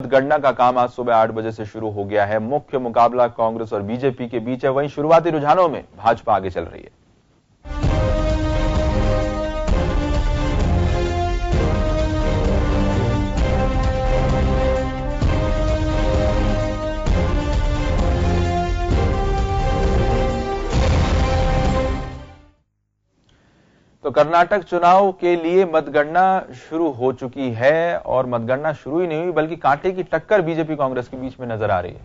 मतगणना का काम आज सुबह 8 बजे से शुरू हो गया है। मुख्य मुकाबला कांग्रेस और बीजेपी के बीच है। वहीं शुरुआती रुझानों में भाजपा आगे चल रही है। तो कर्नाटक चुनाव के लिए मतगणना शुरू हो चुकी है और मतगणना शुरू ही नहीं हुई बल्कि कांटे की टक्कर बीजेपी कांग्रेस के बीच में नजर आ रही है।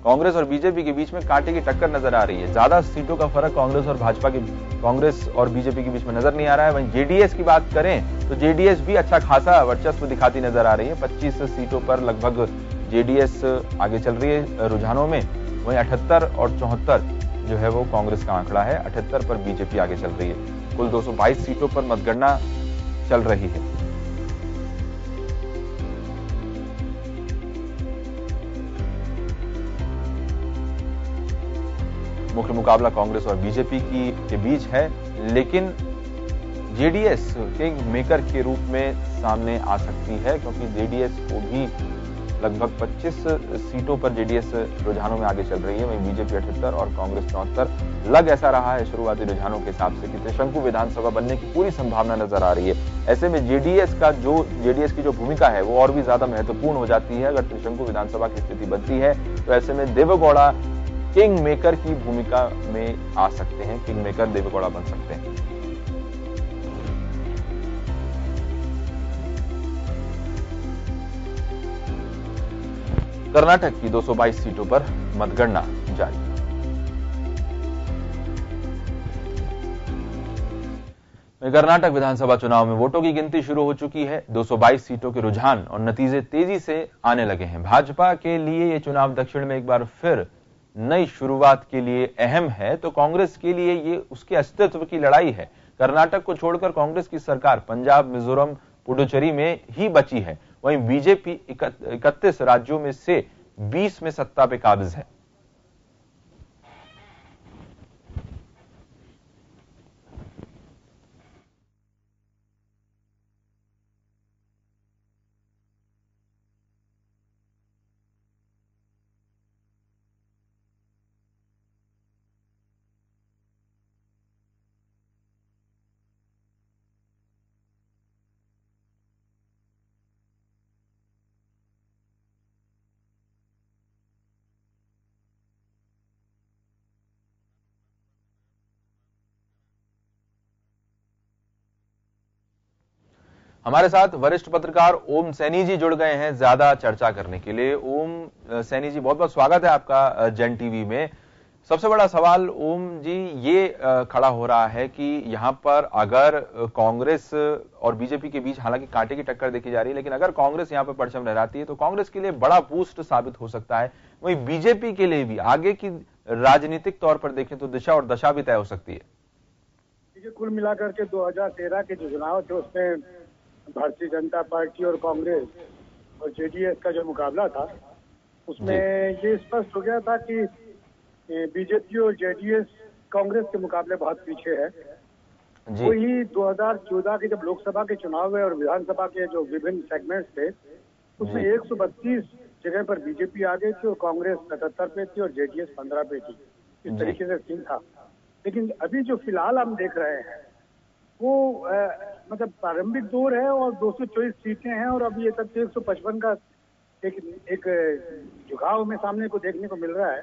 कांग्रेस और बीजेपी के बीच में कांटे की टक्कर नजर आ रही है। ज्यादा सीटों का फर्क कांग्रेस और बीजेपी के बीच में नजर नहीं आ रहा है। वहीं जेडीएस की बात करें तो जेडीएस भी अच्छा खासा वर्चस्व दिखाती नजर आ रही है। 25 सीटों पर लगभग जेडीएस आगे चल रही है रुझानों में। वहीं 78 और 74 जो है वो कांग्रेस का आंकड़ा है। 78 पर बीजेपी आगे चल रही है। कुल 222 सीटों पर मतगणना चल रही है। मुख्य मुकाबला कांग्रेस और बीजेपी के बीच है, लेकिन जेडीएस किंग मेकर के रूप में सामने आ सकती है क्योंकि जेडीएस को भी लगभग 25 सीटों पर जेडीएस रुझानों में आगे चल रही है। वहीं बीजेपी 78 और कांग्रेस 74। लग ऐसा रहा है शुरुआती रुझानों के हिसाब से कि त्रिशंकु विधानसभा बनने की पूरी संभावना नजर आ रही है। ऐसे में जेडीएस की जो भूमिका है वो और भी ज्यादा महत्वपूर्ण हो जाती है। अगर त्रिशंकु विधानसभा की स्थिति बनती है तो ऐसे में देवेगौड़ा किंग मेकर की भूमिका में आ सकते हैं। किंग मेकर देवेगौड़ा बन सकते हैं। कर्नाटक की 222 सीटों पर मतगणना जारी। कर्नाटक विधानसभा चुनाव में वोटों की गिनती शुरू हो चुकी है। 222 सीटों के रुझान और नतीजे तेजी से आने लगे हैं। भाजपा के लिए यह चुनाव दक्षिण में एक बार फिर नई शुरुआत के लिए अहम है, तो कांग्रेस के लिए ये उसके अस्तित्व की लड़ाई है। कर्नाटक को छोड़कर कांग्रेस की सरकार पंजाब, मिजोरम, पुडुचेरी में ही बची है। वहीं बीजेपी 31 राज्यों में से 20 में सत्ता पे काबिज है। हमारे साथ वरिष्ठ पत्रकार ओम सैनी जी जुड़ गए हैं ज्यादा चर्चा करने के लिए। ओम सैनी जी, बहुत बहुत स्वागत है आपका जन टीवी में। सबसे बड़ा सवाल ओम जी ये खड़ा हो रहा है कि यहां पर अगर कांग्रेस और बीजेपी के बीच हालांकि कांटे की टक्कर देखी जा रही है, लेकिन अगर कांग्रेस यहां पर परचम लहराती है तो कांग्रेस के लिए बड़ा बूस्ट साबित हो सकता है। वहीं बीजेपी के लिए भी आगे की राजनीतिक तौर पर देखें तो दिशा और दशा भी तय हो सकती है। कुल मिलाकर के 2013 के जो चुनाव थे उसमें भारतीय जनता पार्टी और कांग्रेस और जेडीएस का जो मुकाबला था उसमें ये स्पष्ट हो गया था कि बीजेपी और जेडीएस कांग्रेस के मुकाबले बहुत पीछे है। वही 2014 के जब लोकसभा के चुनाव हुए और विधानसभा के जो विभिन्न सेगमेंट्स थे उसमें 132 जगह पर बीजेपी आ गई थी और कांग्रेस 77 पे थी और जेडीएस 15 पे थी। इस तरीके से सीन था। लेकिन अभी जो फिलहाल हम देख रहे हैं वो मतलब प्रारंभिक दौर है और 224 सीटें हैं और अभी ये तक 155 का एक झुकाव में सामने को देखने को मिल रहा है।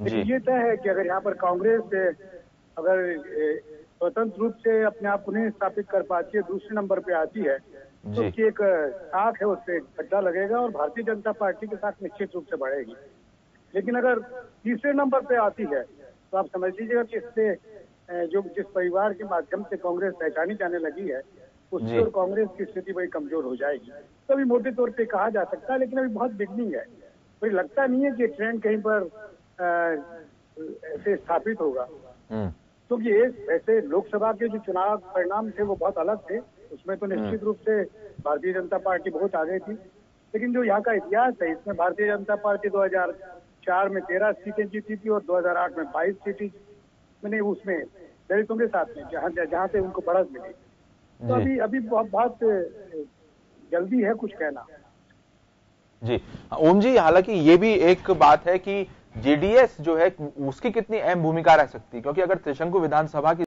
लेकिन ये तय है कि अगर यहाँ पर कांग्रेस अगर स्वतंत्र रूप से अपने आप को नहीं स्थापित कर पाती है, दूसरे नंबर पे आती है तो उसकी एक साख है, उस पर गड्ढा लगेगा और भारतीय जनता पार्टी के साथ निश्चित रूप से बढ़ेगी। लेकिन अगर तीसरे नंबर पे आती है तो आप समझ लीजिएगा कि इससे जो जिस परिवार के माध्यम से कांग्रेस पहचानी जाने लगी है उससे और कांग्रेस की स्थिति बड़ी कमजोर हो जाएगी। तो अभी मोटे तौर पे कहा जा सकता है, लेकिन अभी बहुत बिगनिंग है। मुझे लगता नहीं है कि ट्रेंड कहीं पर ऐसे स्थापित होगा, क्योंकि ऐसे लोकसभा के जो चुनाव परिणाम थे वो बहुत अलग थे। उसमें तो निश्चित रूप से भारतीय जनता पार्टी बहुत आगे थी। लेकिन जो यहाँ का इतिहास है इसमें भारतीय जनता पार्टी 2004 में 13 सीटें जीती थी और 2008 में 22 सीटें मैंने उसमें दलितों के साथ में जहाँ से उनको बढ़त मिली। तो अभी बहुत जल्दी है कुछ कहना। जी ओम जी, हालांकि ये भी एक बात है कि जेडीएस जो है उसकी कितनी अहम भूमिका रह सकती है, क्योंकि अगर त्रिशंकु विधानसभा की